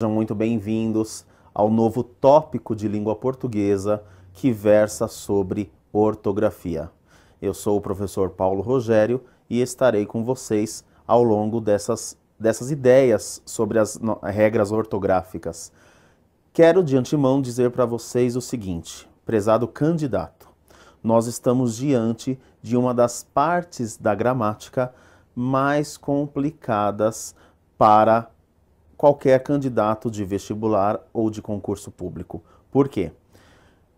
Sejam muito bem-vindos ao novo tópico de língua portuguesa que versa sobre ortografia. Eu sou o professor Paulo Rogério e estarei com vocês ao longo dessas ideias sobre as regras ortográficas. Quero de antemão dizer para vocês o seguinte, prezado candidato, nós estamos diante de uma das partes da gramática mais complicadas para qualquer candidato de vestibular ou de concurso público. Por quê?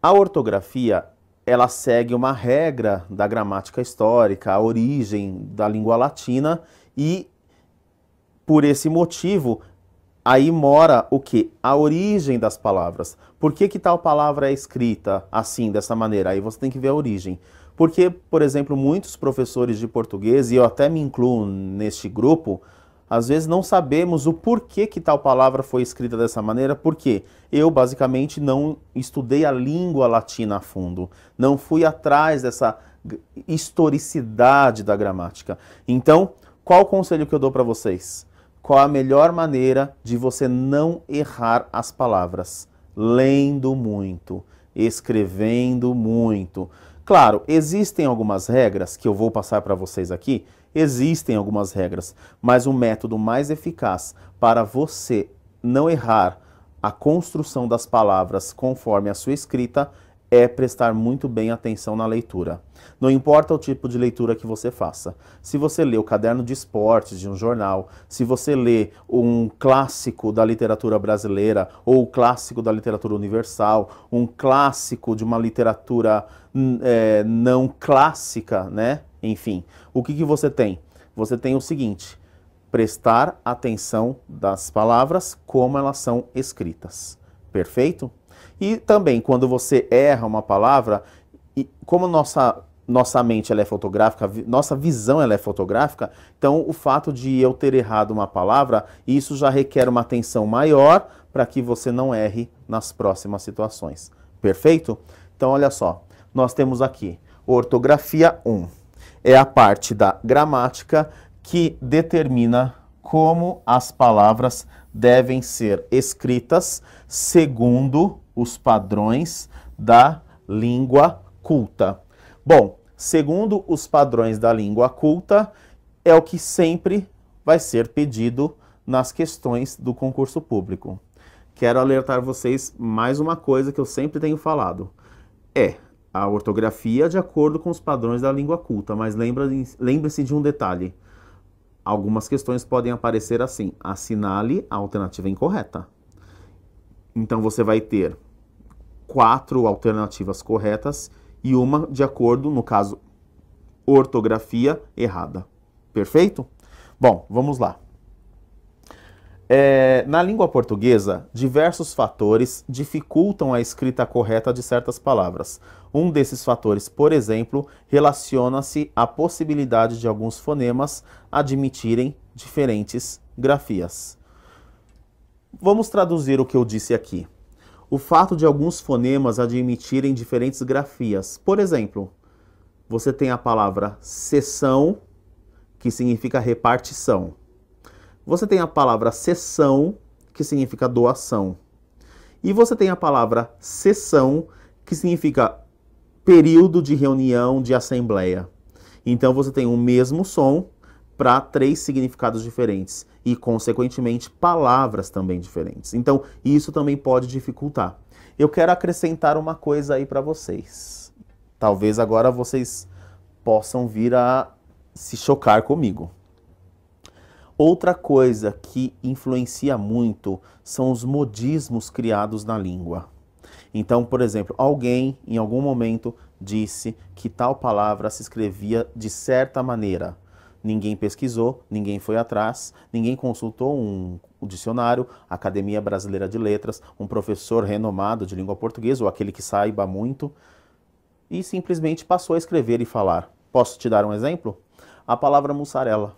A ortografia, ela segue uma regra da gramática histórica, a origem da língua latina e, por esse motivo, aí mora o quê? A origem das palavras. Por que tal palavra é escrita assim, dessa maneira? Aí você tem que ver a origem. Porque, por exemplo, muitos professores de português, e eu até me incluo neste grupo, às vezes não sabemos o porquê que tal palavra foi escrita dessa maneira, porque eu basicamente não estudei a língua latina a fundo, não fui atrás dessa historicidade da gramática. Então, qual o conselho que eu dou para vocês? Qual a melhor maneira de você não errar as palavras? Lendo muito, escrevendo muito. Claro, existem algumas regras que eu vou passar para vocês aqui. Existem algumas regras, mas o método mais eficaz para você não errar a construção das palavras conforme a sua escrita é prestar muito bem atenção na leitura. Não importa o tipo de leitura que você faça. Se você lê o caderno de esportes de um jornal, se você lê um clássico da literatura brasileira ou o clássico da literatura universal, um clássico de uma literatura não clássica, né? Enfim, o que você tem? Você tem o seguinte, prestar atenção das palavras como elas são escritas. Perfeito? E também, quando você erra uma palavra, como nossa mente ela é fotográfica, nossa visão ela é fotográfica, então o fato de eu ter errado uma palavra, isso já requer uma atenção maior para que você não erre nas próximas situações. Perfeito? Então, olha só, nós temos aqui ortografia 1. É a parte da gramática que determina como as palavras devem ser escritas segundo os padrões da língua culta. Bom, segundo os padrões da língua culta, é o que sempre vai ser pedido nas questões do concurso público. Quero alertar vocês mais uma coisa que eu sempre tenho falado. A ortografia de acordo com os padrões da língua culta, mas lembre-se de um detalhe. Algumas questões podem aparecer assim, assinale a alternativa incorreta. Então você vai ter 4 alternativas corretas e uma de acordo, no caso, ortografia errada. Perfeito? Bom, vamos lá. Na língua portuguesa, diversos fatores dificultam a escrita correta de certas palavras. Um desses fatores, por exemplo, relaciona-se à possibilidade de alguns fonemas admitirem diferentes grafias. Vamos traduzir o que eu disse aqui. O fato de alguns fonemas admitirem diferentes grafias. Por exemplo, você tem a palavra seção, que significa repartição. Você tem a palavra sessão, que significa doação. E você tem a palavra sessão, que significa período de reunião, de assembleia. Então você tem o mesmo som para 3 significados diferentes e, consequentemente, palavras também diferentes. Então, isso também pode dificultar. Eu quero acrescentar uma coisa aí para vocês. Talvez agora vocês possam vir a se chocar comigo. Outra coisa que influencia muito são os modismos criados na língua. Então, por exemplo, alguém em algum momento disse que tal palavra se escrevia de certa maneira. Ninguém pesquisou, ninguém foi atrás, ninguém consultou um dicionário, a Academia Brasileira de Letras, um professor renomado de língua portuguesa ou aquele que saiba muito, e simplesmente passou a escrever e falar. Posso te dar um exemplo? A palavra mussarela.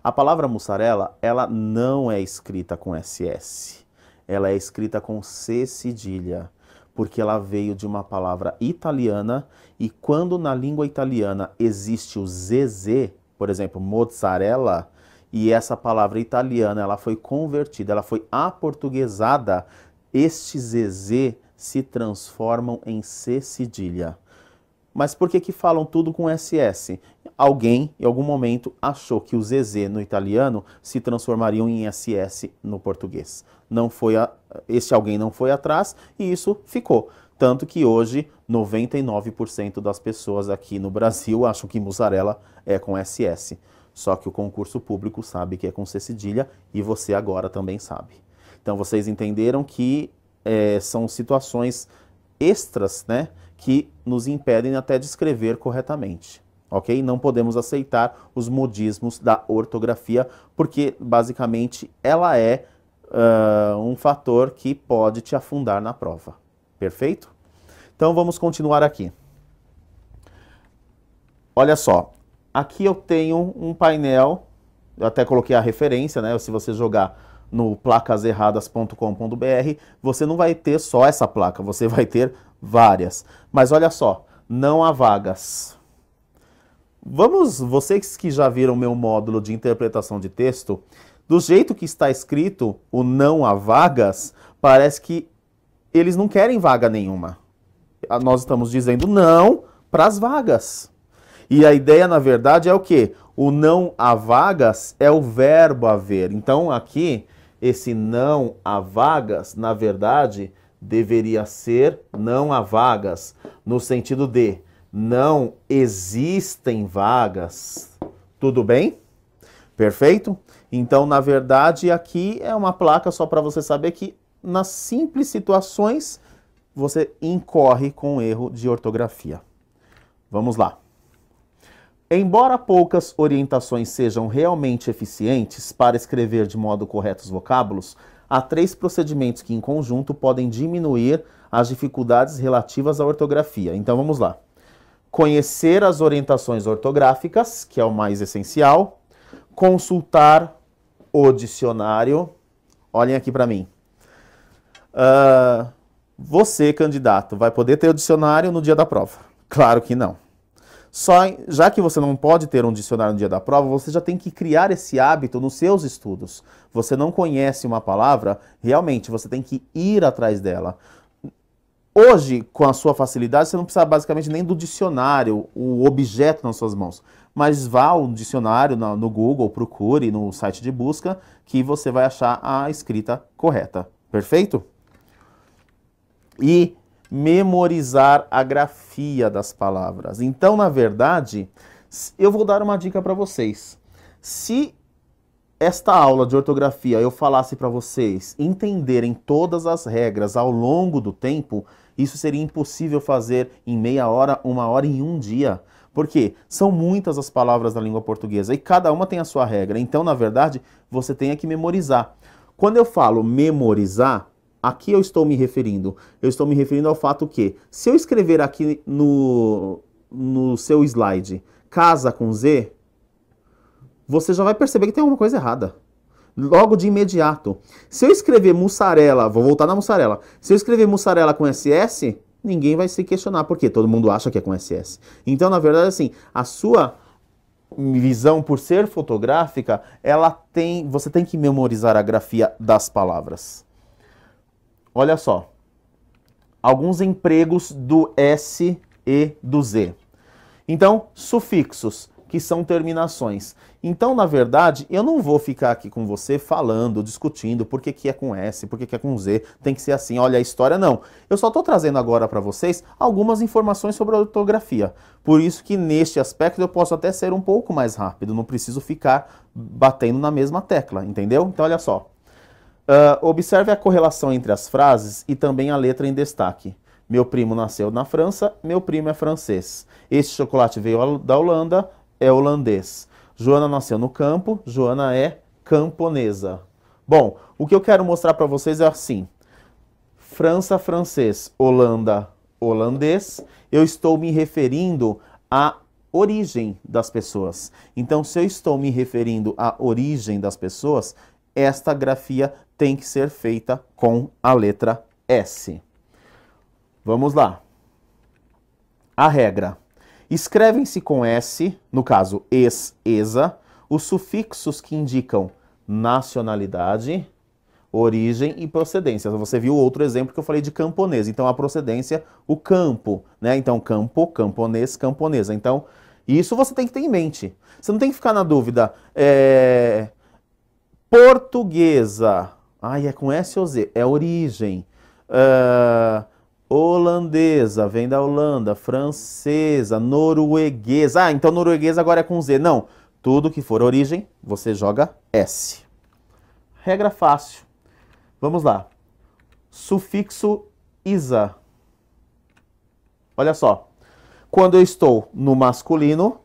A palavra mussarela, ela não é escrita com SS, ela é escrita com C cedilha, porque ela veio de uma palavra italiana e quando na língua italiana existe o ZZ, por exemplo, mozzarella, e essa palavra italiana ela foi convertida, ela foi aportuguesada, estes EZ se transformam em C cedilha. Mas por que falam tudo com SS? Alguém, em algum momento, achou que os EZ no italiano se transformariam em SS no português. Este alguém não foi atrás e isso ficou. Tanto que hoje, 99% das pessoas aqui no Brasil acham que mussarela é com SS. Só que o concurso público sabe que é com C cedilha e você agora também sabe. Então vocês entenderam que são situações extras, né, que nos impedem até de escrever corretamente, ok? Não podemos aceitar os modismos da ortografia, porque basicamente ela é um fator que pode te afundar na prova, perfeito? Então vamos continuar aqui. Olha só, aqui eu tenho um painel, eu até coloquei a referência, né? Se você jogar no placaserradas.com.br, você não vai ter só essa placa, você vai ter várias. Mas olha só, não há vagas. Vocês que já viram meu módulo de interpretação de texto, do jeito que está escrito o não há vagas, parece que eles não querem vaga nenhuma. Nós estamos dizendo não para as vagas. E a ideia, na verdade, é o quê? O não há vagas é o verbo haver. Então, aqui, esse não há vagas, na verdade, deveria ser não há vagas, no sentido de não existem vagas. Tudo bem? Perfeito? Então, na verdade, aqui é uma placa só para você saber que nas simples situações você incorre com erro de ortografia. Vamos lá. Embora poucas orientações sejam realmente eficientes para escrever de modo correto os vocábulos, há 3 procedimentos que, em conjunto, podem diminuir as dificuldades relativas à ortografia. Então, vamos lá. Conhecer as orientações ortográficas, que é o mais essencial. Consultar o dicionário. Olhem aqui para mim. Você, candidato, vai poder ter o dicionário no dia da prova? Claro que não. Já que você não pode ter um dicionário no dia da prova, você já tem que criar esse hábito nos seus estudos. Você não conhece uma palavra, realmente você tem que ir atrás dela. Hoje, com a sua facilidade, você não precisa basicamente nem do dicionário, o objeto nas suas mãos. Mas vá ao dicionário no Google, procure no site de busca, que você vai achar a escrita correta. Perfeito? E memorizar a grafia das palavras. Então, na verdade, eu vou dar uma dica para vocês. Se esta aula de ortografia eu falasse para vocês entenderem todas as regras ao longo do tempo, isso seria impossível fazer em meia hora, 1 hora e 1 dia. Porque são muitas as palavras da língua portuguesa e cada uma tem a sua regra. Então, na verdade, você tem que memorizar. Quando eu falo memorizar, aqui eu estou me referindo ao fato que, se eu escrever aqui no seu slide, casa com Z, você já vai perceber que tem alguma coisa errada. Logo de imediato. Se eu escrever mussarela, vou voltar na mussarela. Se eu escrever mussarela com SS, ninguém vai se questionar, porque todo mundo acha que é com SS. Então, na verdade, assim, a sua visão, por ser fotográfica, você tem que memorizar a grafia das palavras. Olha só, alguns empregos do S e do Z. Então, sufixos, que são terminações. Então, na verdade, eu não vou ficar aqui com você falando, discutindo por que é com S, por que é com Z, tem que ser assim, olha a história, não. Eu só estou trazendo agora para vocês algumas informações sobre a ortografia. Por isso que neste aspecto eu posso até ser um pouco mais rápido, não preciso ficar batendo na mesma tecla, entendeu? Então, olha só. Observe a correlação entre as frases e também a letra em destaque. Meu primo nasceu na França, meu primo é francês. Este chocolate veio da Holanda, é holandês. Joana nasceu no campo, Joana é camponesa. Bom, o que eu quero mostrar para vocês é assim. França, francês, Holanda, holandês. Eu estou me referindo à origem das pessoas. Então, se eu estou me referindo à origem das pessoas, esta grafia tem que ser feita com a letra S. Vamos lá. A regra. Escrevem-se com S, no caso ex, exa, os sufixos que indicam nacionalidade, origem e procedência. Você viu outro exemplo que eu falei de camponês. Então, a procedência, o campo, né? Então, campo, camponês, camponesa. Então, isso você tem que ter em mente. Você não tem que ficar na dúvida. Portuguesa. Ai, é com S ou Z? É origem. Holandesa, vem da Holanda. Francesa, norueguesa. Ah, então norueguesa agora é com Z. Não. Tudo que for origem, você joga S. Regra fácil. Vamos lá. Sufixo isa. Olha só. Quando eu estou no masculino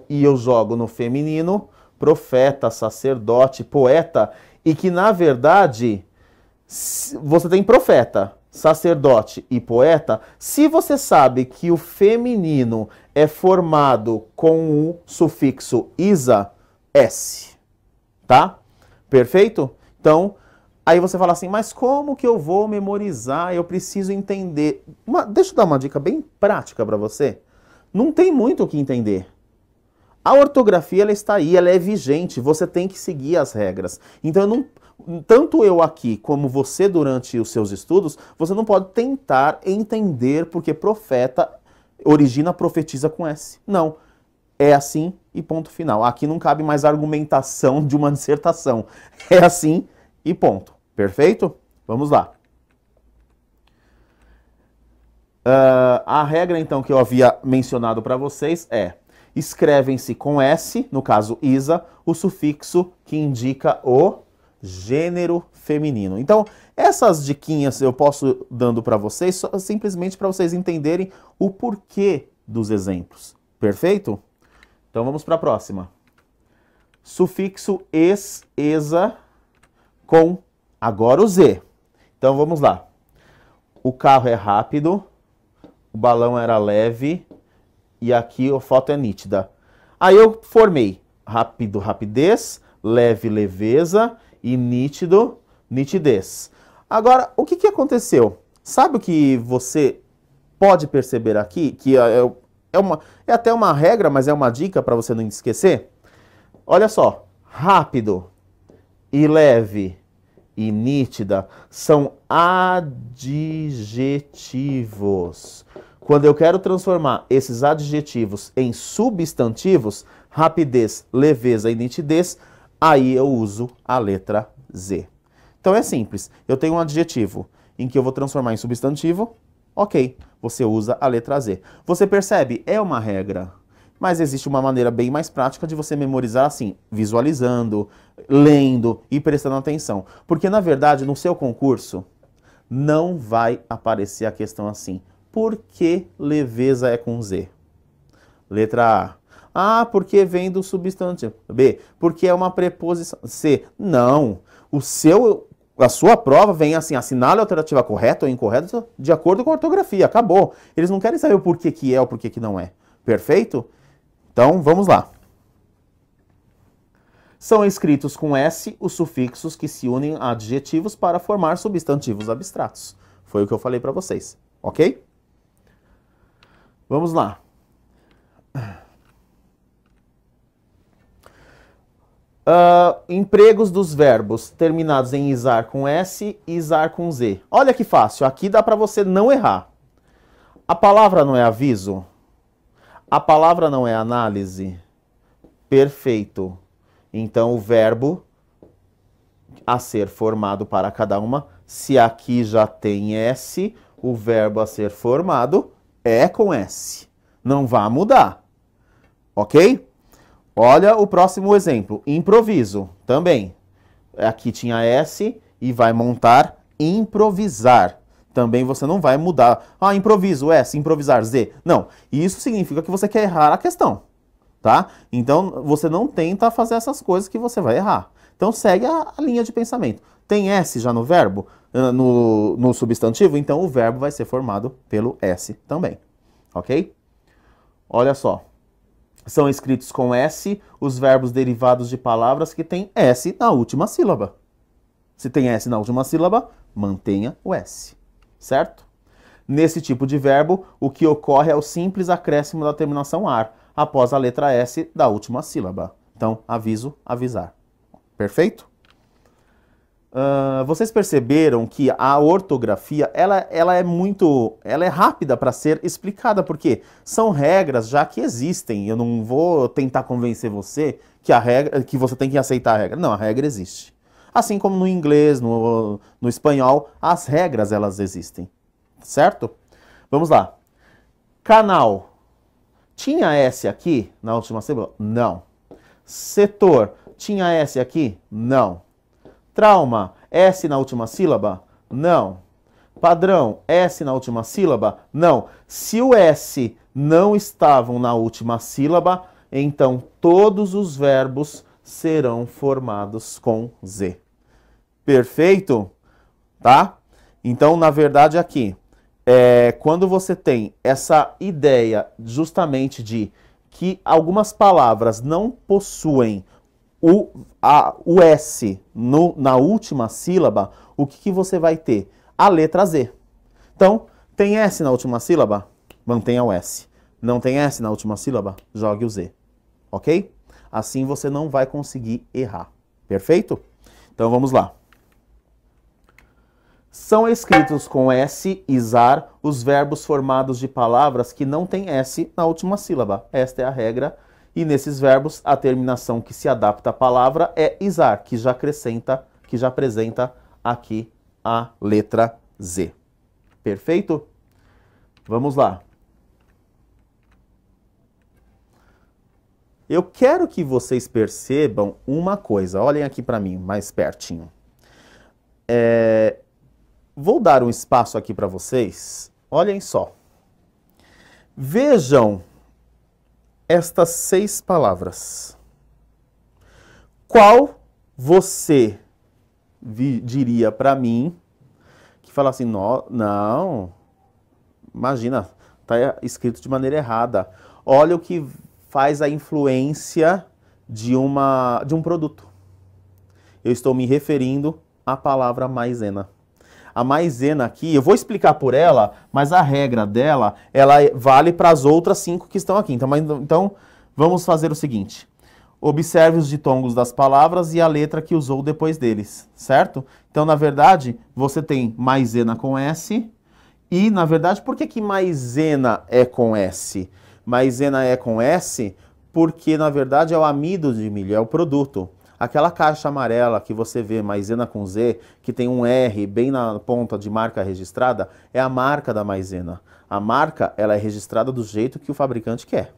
e eu jogo no feminino, profeta, sacerdote, poeta, e que na verdade você tem profeta, sacerdote e poeta, se você sabe que o feminino é formado com o sufixo isa, S. Tá? Perfeito? Então, aí você fala assim, mas como que eu vou memorizar? Eu preciso entender. Deixa eu dar uma dica bem prática para você. Não tem muito o que entender. A ortografia ela está aí, ela é vigente, você tem que seguir as regras. Então, tanto eu aqui como você durante os seus estudos, você não pode tentar entender porque profeta origina, profetiza com S. Não. É assim e ponto final. Aqui não cabe mais argumentação de uma dissertação. É assim e ponto. Perfeito? Vamos lá. A regra, então, que eu havia mencionado para vocês é: escrevem-se com S, no caso isa, o sufixo que indica o gênero feminino. Então, essas diquinhas eu posso dando para vocês simplesmente para vocês entenderem o porquê dos exemplos. Perfeito? Então, vamos para a próxima. Sufixo es, esa, com agora o Z. Então, vamos lá. O carro é rápido, o balão era leve e aqui a foto é nítida. Aí eu formei rápido, rapidez, leve, leveza e nítido, nitidez. Agora, o que aconteceu? Sabe o que você pode perceber aqui? Que é até uma regra, mas é uma dica para você não esquecer. Olha só, rápido e leve e nítida são adjetivos. Quando eu quero transformar esses adjetivos em substantivos, rapidez, leveza e nitidez, aí eu uso a letra Z. Então é simples. Eu tenho um adjetivo em que eu vou transformar em substantivo, ok, você usa a letra Z. Você percebe? É uma regra. Mas existe uma maneira bem mais prática de você memorizar assim, visualizando, lendo e prestando atenção. Porque, na verdade, no seu concurso, não vai aparecer a questão assim. Por que leveza é com Z? Letra A. Porque vem do substantivo. B. Porque é uma preposição. C. Não. A sua prova vem assim, assinale a alternativa correta ou incorreta de acordo com a ortografia. Acabou. Eles não querem saber o porquê que é ou porquê que não é. Perfeito? Então, vamos lá. São escritos com S os sufixos que se unem a adjetivos para formar substantivos abstratos. Foi o que eu falei para vocês, ok? Vamos lá. Empregos dos verbos terminados em isar com S e isar com Z. Olha que fácil, aqui dá para você não errar. A palavra não é aviso? A palavra não é análise? Perfeito. Então, o verbo a ser formado para cada uma, se aqui já tem S, o verbo a ser formado é com S. Não vai mudar. Ok? Olha o próximo exemplo. Improviso. Também. Aqui tinha S e vai montar improvisar. Também você não vai mudar. Ah, improviso S, improvisar Z. Não. Isso significa que você quer errar a questão. Tá? Então, você não tenta fazer essas coisas que você vai errar. Então, segue a linha de pensamento. Tem S já no verbo, no substantivo, então o verbo vai ser formado pelo S também. Ok? Olha só. São escritos com S os verbos derivados de palavras que têm S na última sílaba. Se tem S na última sílaba, mantenha o S. Certo? Nesse tipo de verbo, o que ocorre é o simples acréscimo da terminação ar após a letra S da última sílaba. Então, aviso, avisar. Perfeito? Vocês perceberam que a ortografia ela é rápida para ser explicada, porque são regras já que existem. Eu não vou tentar convencer você que você tem que aceitar a regra. Não, a regra existe. Assim como no inglês, no espanhol, as regras elas existem. Certo? Vamos lá. Canal. Tinha S aqui na última sílaba? Não. Setor. Tinha S aqui? Não. Trauma, S na última sílaba? Não. Padrão, S na última sílaba? Não. Se o S não estavam na última sílaba, então todos os verbos serão formados com Z. Perfeito? Tá? Então, na verdade, aqui, quando você tem essa ideia justamente de que algumas palavras não possuem o S na última sílaba, o que você vai ter? A letra Z. Então, tem S na última sílaba? Mantenha o S. Não tem S na última sílaba? Jogue o Z. Ok? Assim você não vai conseguir errar. Perfeito? Então, vamos lá. São escritos com S, isar, os verbos formados de palavras que não têm S na última sílaba. Esta é a regra. E nesses verbos, a terminação que se adapta à palavra é isar, que já apresenta aqui a letra Z. Perfeito? Vamos lá. Eu quero que vocês percebam uma coisa. Olhem aqui para mim, mais pertinho. Vou dar um espaço aqui para vocês. Olhem só. Vejam estas 6 palavras. Qual você diria para mim que fala assim, não, imagina, está escrito de maneira errada. Olha o que faz a influência de um produto. Eu estou me referindo à palavra maisena. A maisena aqui, eu vou explicar por ela, mas a regra dela, ela vale para as outras 5 que estão aqui. Então, vamos fazer o seguinte. Observe os ditongos das palavras e a letra que usou depois deles, certo? Então, na verdade, você tem maisena com S. E, na verdade, por que maisena é com S? Maisena é com S porque, na verdade, é o amido de milho, é o produto. Aquela caixa amarela que você vê, maisena com Z, que tem um R bem na ponta de marca registrada, é a marca da maisena. A marca, ela é registrada do jeito que o fabricante quer.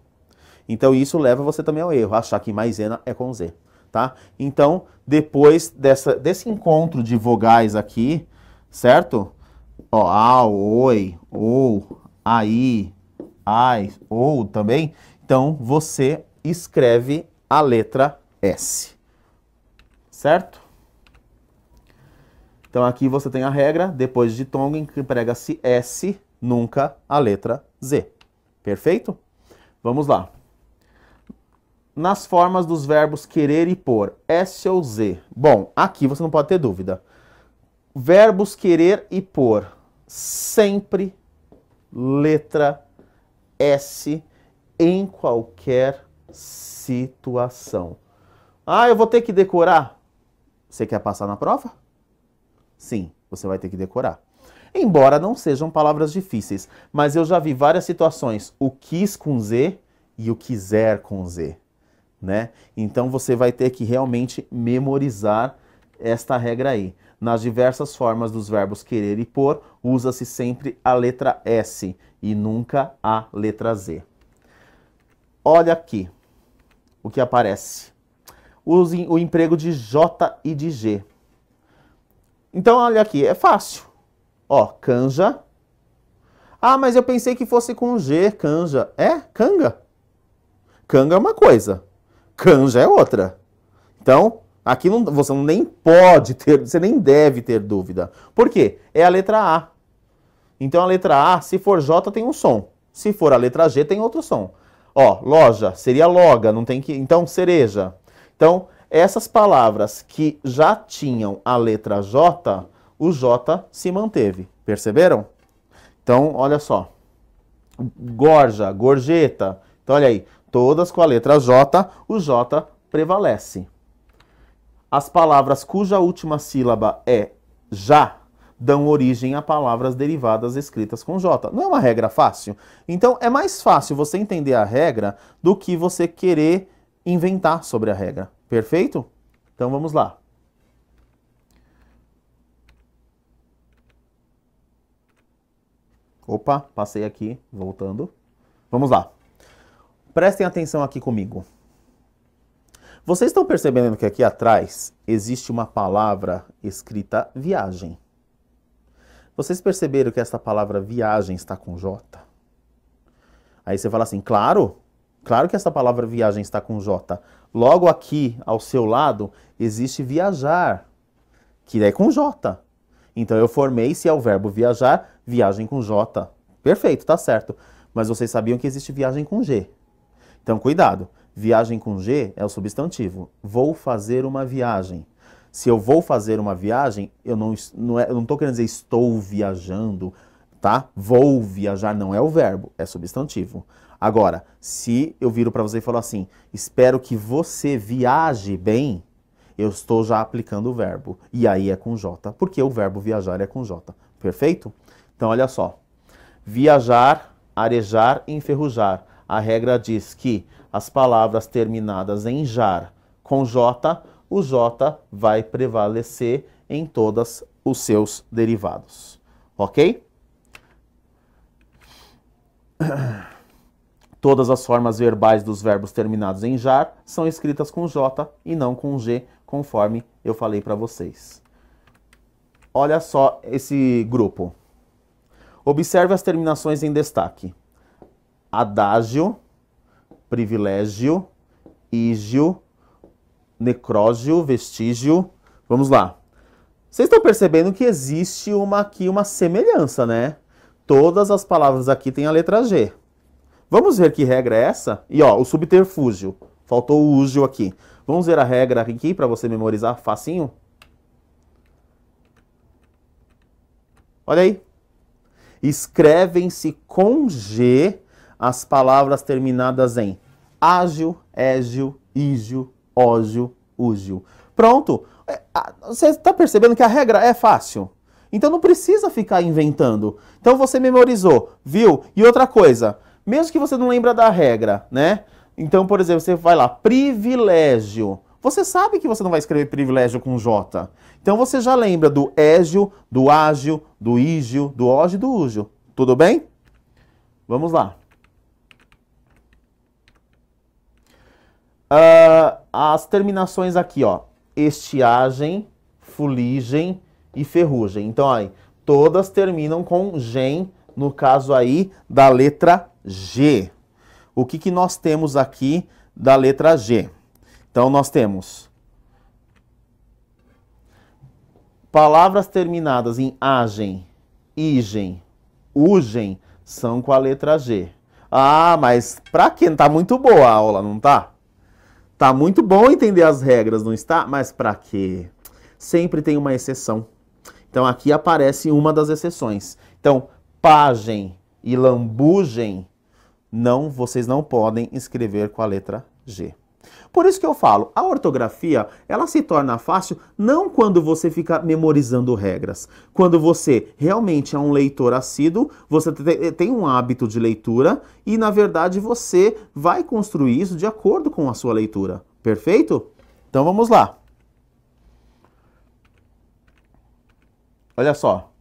Então isso leva você também ao erro, achar que maisena é com Z, tá? Então, depois desse encontro de vogais aqui, certo? Ó, ao, oi, ou, aí, ai, ou também. Então, você escreve a letra S. Certo? Então aqui você tem a regra, depois de ditongo emprega-se S, nunca a letra Z. Perfeito? Vamos lá. Nas formas dos verbos querer e pôr, S ou Z? Bom, aqui você não pode ter dúvida. Verbos querer e pôr, sempre letra S em qualquer situação. Ah, eu vou ter que decorar? Você quer passar na prova? Sim, você vai ter que decorar. Embora não sejam palavras difíceis, mas eu já vi várias situações, o quis com Z e o quiser com Z, né? Então você vai ter que realmente memorizar esta regra aí. Nas diversas formas dos verbos querer e pôr, usa-se sempre a letra S e nunca a letra Z. Olha aqui o que aparece. Use o emprego de J e de G. Então, olha aqui, é fácil. Ó, canja. Ah, mas eu pensei que fosse com G, canja. É, canga. Canga é uma coisa, canja é outra. Então, aqui você nem pode ter, você nem deve ter dúvida. Por quê? É a letra A. Então, a letra A, se for J, tem um som. Se for a letra G, tem outro som. Ó, loja, seria loga, não tem que... Então, cereja. Então, essas palavras que já tinham a letra J, o J se manteve. Perceberam? Então, olha só. Gorja, gorjeta. Então, olha aí. Todas com a letra J, o J prevalece. As palavras cuja última sílaba é já dão origem a palavras derivadas escritas com J. Não é uma regra fácil? Então, é mais fácil você entender a regra do que você querer inventar sobre a regra. Perfeito? Então, vamos lá. Opa, passei aqui, voltando. Vamos lá. Prestem atenção aqui comigo. Vocês estão percebendo que aqui atrás existe uma palavra escrita viagem. Vocês perceberam que essa palavra viagem está com J? Aí você fala assim, claro que essa palavra viagem está com J. Logo aqui, ao seu lado, existe viajar, que é com J. Então eu formei, se é o verbo viajar, viagem com J. Perfeito, tá certo. Mas vocês sabiam que existe viagem com G. Então cuidado, viagem com G é o substantivo. Vou fazer uma viagem. Se eu vou fazer uma viagem, eu não estou querendo dizer estou viajando, tá? Vou viajar não é o verbo, é substantivo. Agora, se eu viro para você e falo assim, espero que você viaje bem, eu estou já aplicando o verbo. E aí é com J, porque o verbo viajar é com J. Perfeito? Então, olha só. Viajar, arejar, enferrujar. A regra diz que as palavras terminadas em jar com J, o J vai prevalecer em todos os seus derivados. Ok? Todas as formas verbais dos verbos terminados em jar são escritas com J e não com G, conforme eu falei para vocês. Olha só esse grupo. Observe as terminações em destaque. Adágio, privilégio, ígio, necrógio, vestígio. Vamos lá. Vocês estão percebendo que existe aqui uma semelhança, né? Todas as palavras aqui têm a letra G. Vamos ver que regra é essa? E ó, o subterfúgio. Faltou o úgio aqui. Vamos ver a regra aqui para você memorizar facinho? Olha aí. Escrevem-se com G as palavras terminadas em ágio, égio, ígio, ógio, úgio. Pronto. Você está percebendo que a regra é fácil? Então não precisa ficar inventando. Então você memorizou, viu? E outra coisa, mesmo que você não lembra da regra, né? Então, por exemplo, você vai lá, privilégio. Você sabe que você não vai escrever privilégio com J. Então você já lembra do égio, do ágio, do ígio, do ógio e do úgio. Tudo bem? Vamos lá. As terminações aqui, ó. Estiagem, fuligem e ferrugem. Então, aí, todas terminam com gen, no caso aí da letra G. O que nós temos aqui da letra G? Então, nós temos palavras terminadas em agem, igem, ugem, são com a letra G. Ah, mas pra quê? Tá muito boa a aula, não tá? Tá muito bom entender as regras, não está? Mas pra quê? Sempre tem uma exceção. Então, aqui aparece uma das exceções. Então, pagem e lambugem, vocês não podem escrever com a letra G. Por isso que eu falo, a ortografia, ela se torna fácil não quando você fica memorizando regras. Quando você realmente é um leitor assíduo, você tem um hábito de leitura e, na verdade, você vai construir isso de acordo com a sua leitura. Perfeito? Então, vamos lá. Olha só.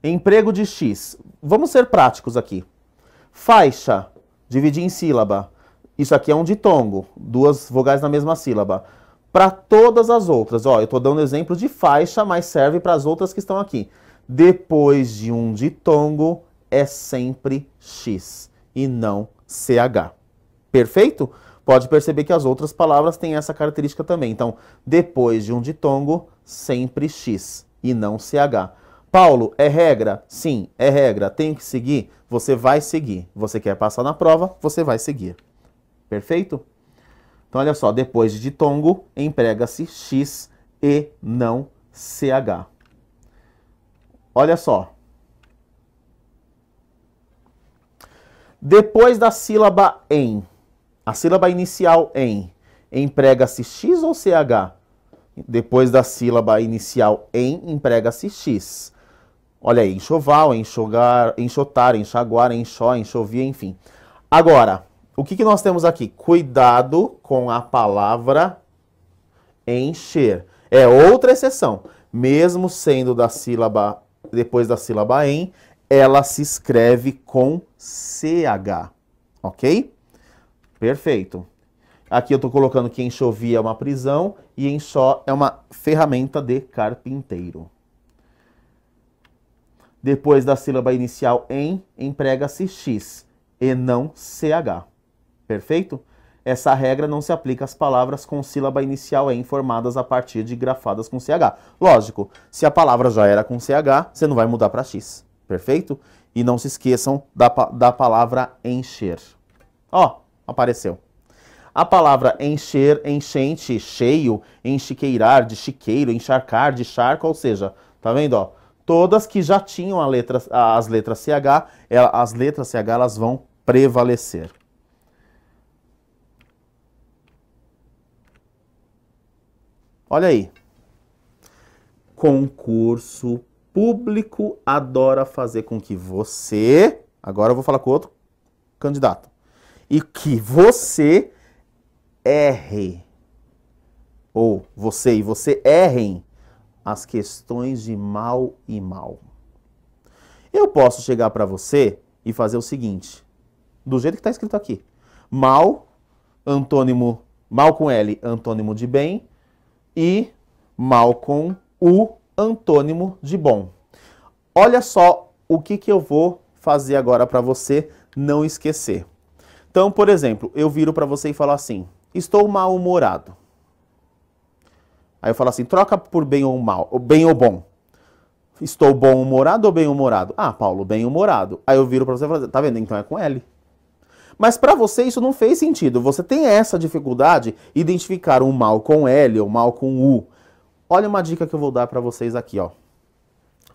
Emprego de X. Vamos ser práticos aqui. Faixa, dividir em sílaba. Isso aqui é um ditongo, duas vogais na mesma sílaba. Para todas as outras, ó, eu estou dando exemplo de faixa, mas serve para as outras que estão aqui. Depois de um ditongo é sempre X e não CH. Perfeito? Pode perceber que as outras palavras têm essa característica também. Então, depois de um ditongo, sempre X e não CH. Paulo, é regra? Sim, é regra. Tenho que seguir? Você vai seguir. Você quer passar na prova? Você vai seguir. Perfeito? Então, olha só, depois de ditongo, emprega-se X e não CH. Olha só. Depois da sílaba em, A sílaba inicial em emprega-se X ou CH? Depois da sílaba inicial em, emprega-se X. Olha aí, enxoval, enxogar, enxotar, enxaguar, enxó, enxovia, enfim. Agora, o que nós temos aqui? Cuidado com a palavra encher. É outra exceção. Mesmo sendo da sílaba, depois da sílaba em, ela se escreve com CH. Ok? Perfeito. Aqui eu estou colocando que enxovia é uma prisão e enxó é uma ferramenta de carpinteiro. Depois da sílaba inicial em, emprega-se X e não CH. Perfeito? Essa regra não se aplica às palavras com sílaba inicial em formadas a partir de grafadas com CH. Lógico, se a palavra já era com CH, você não vai mudar para X. Perfeito? E não se esqueçam da palavra encher. Ó, apareceu. A palavra encher, enchente, cheio, enchiqueirar, de chiqueiro, encharcar, de charco, ou seja, tá vendo, ó? Todas que já tinham as letras CH, as letras CH elas vão prevalecer. Olha aí. Concurso público adora fazer com que você, agora eu vou falar com outro candidato, e que você erre, ou você e você errem as questões de mal e mal. Eu posso chegar para você e fazer o seguinte, do jeito que está escrito aqui. Mal, antônimo, mal com L, antônimo de bem, e mal com U, antônimo de bom. Olha só o que eu vou fazer agora para você não esquecer. Então, por exemplo, eu viro para você e falo assim, estou mal-humorado. Aí eu falo assim, troca por bem ou mal, ou bem ou bom. Estou bom-humorado ou bem-humorado? Ah, Paulo, bem-humorado. Aí eu viro para você e falo, tá vendo? Então é com L. Mas para você isso não fez sentido. Você tem essa dificuldade de identificar um mal com L ou mal com U. Olha uma dica que eu vou dar para vocês aqui, ó.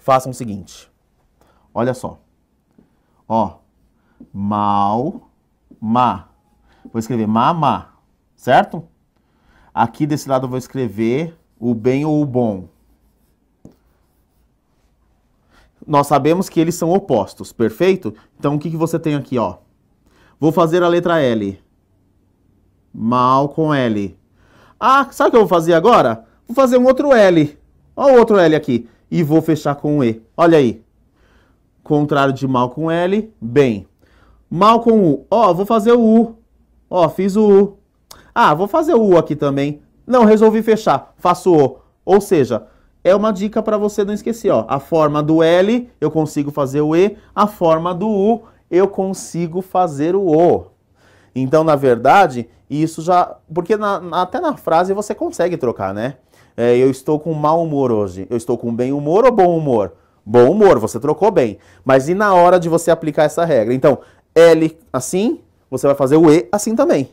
Façam o seguinte. Olha só. Ó. Mal, ma. Vou escrever ma. Certo? Aqui desse lado eu vou escrever o bem ou o bom. Nós sabemos que eles são opostos, perfeito? Então o que você tem aqui, ó? Vou fazer a letra L. Mal com L. Ah, sabe o que eu vou fazer agora? Vou fazer um outro L. Olha o outro L aqui. E vou fechar com um E. Olha aí. Contrário de mal com L, bem. Mal com U. Ó, vou fazer o U. Ó, fiz o U. Ah, vou fazer o U aqui também. Não, resolvi fechar. Faço O. Ou seja, é uma dica para você não esquecer, ó. A forma do L, eu consigo fazer o E. A forma do U, eu consigo fazer o O. Então, na verdade, isso já... Porque até na frase você consegue trocar, né? Eu estou com mau humor hoje. Eu estou com bem humor ou bom humor? Bom humor, você trocou bem. Mas e na hora de você aplicar essa regra? Então, L assim, você vai fazer o E assim também.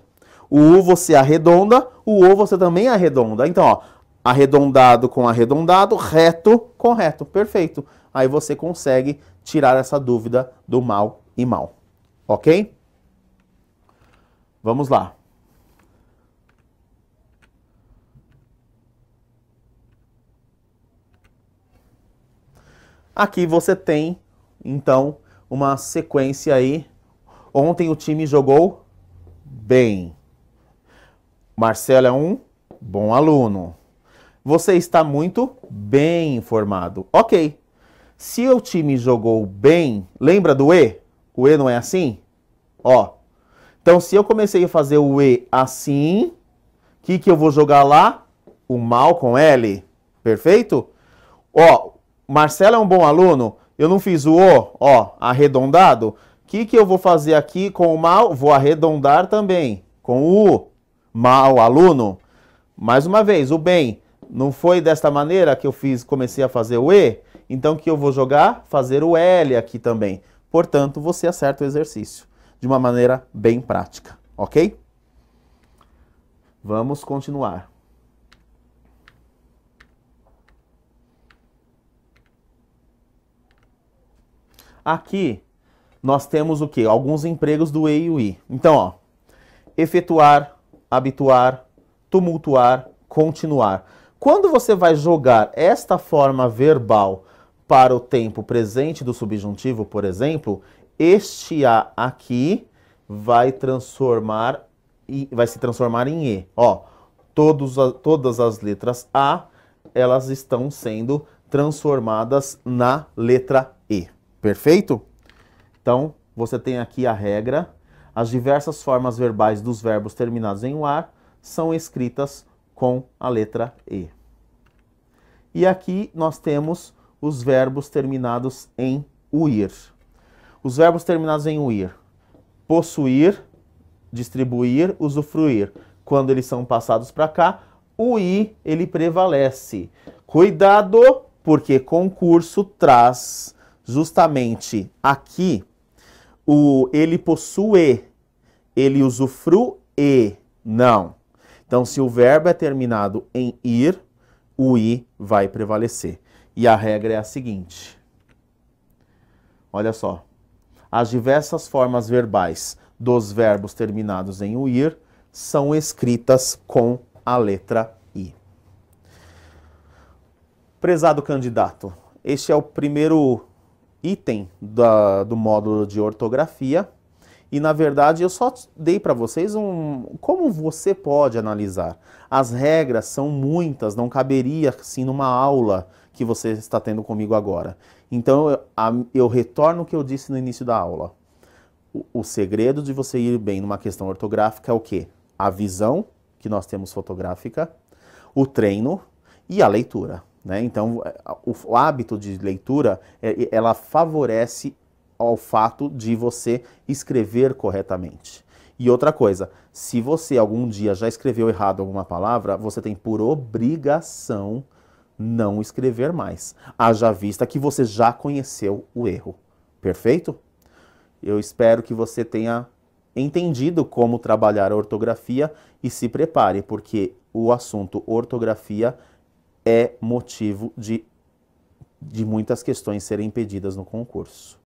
O U você arredonda, o O você também arredonda. Então, ó, arredondado com arredondado, reto com reto. Perfeito. Aí você consegue tirar essa dúvida do mal e mal. Ok? Vamos lá. Aqui você tem, então, uma sequência aí. Ontem o time jogou bem. Marcelo é um bom aluno. Você está muito bem informado. Ok. Se o time jogou bem, lembra do E? O E não é assim? Ó. Então, se eu comecei a fazer o E assim, o que eu vou jogar lá? O mal com L. Perfeito? Ó, Marcelo é um bom aluno. Eu não fiz o O, ó, arredondado. O que eu vou fazer aqui com o mal? Vou arredondar também. Com o U. Mal aluno. Mais uma vez, o bem. Não foi desta maneira que eu comecei a fazer o E? Então, o que eu vou jogar? Fazer o L aqui também. Portanto, você acerta o exercício. De uma maneira bem prática. Ok? Vamos continuar. Aqui, nós temos o quê? Alguns empregos do E e o I. Então, ó. efetuar, habituar, tumultuar, continuar. Quando você vai jogar esta forma verbal para o tempo presente do subjuntivo, por exemplo, este A aqui vai se transformar em E. Ó, todas as letras A, elas estão sendo transformadas na letra E. Perfeito? Então, você tem aqui a regra. As diversas formas verbais dos verbos terminados em UAR são escritas com a letra E. E aqui nós temos os verbos terminados em UIR. Os verbos terminados em UIR: possuir, distribuir, usufruir. Quando eles são passados para cá, o I ele prevalece. Cuidado, porque concurso traz justamente aqui o ele possui, ele usufrui. Não. Então, se o verbo é terminado em ir, o I vai prevalecer. E a regra é a seguinte. Olha só. As diversas formas verbais dos verbos terminados em ir são escritas com a letra I. Prezado candidato, este é o primeiro item do módulo de ortografia. E, na verdade, eu só dei para vocês como você pode analisar. As regras são muitas, não caberia assim numa aula que você está tendo comigo agora. Então, eu retorno o que eu disse no início da aula. O segredo de você ir bem numa questão ortográfica é o quê? A visão que nós temos fotográfica, o treino e a leitura, né? Então, o hábito de leitura, ela favorece ao fato de você escrever corretamente. E outra coisa, se você algum dia já escreveu errado alguma palavra, você tem por obrigação não escrever mais. Haja vista que você já conheceu o erro. Perfeito? Eu espero que você tenha entendido como trabalhar a ortografia e se prepare, porque o assunto ortografia é motivo de muitas questões serem pedidas no concurso.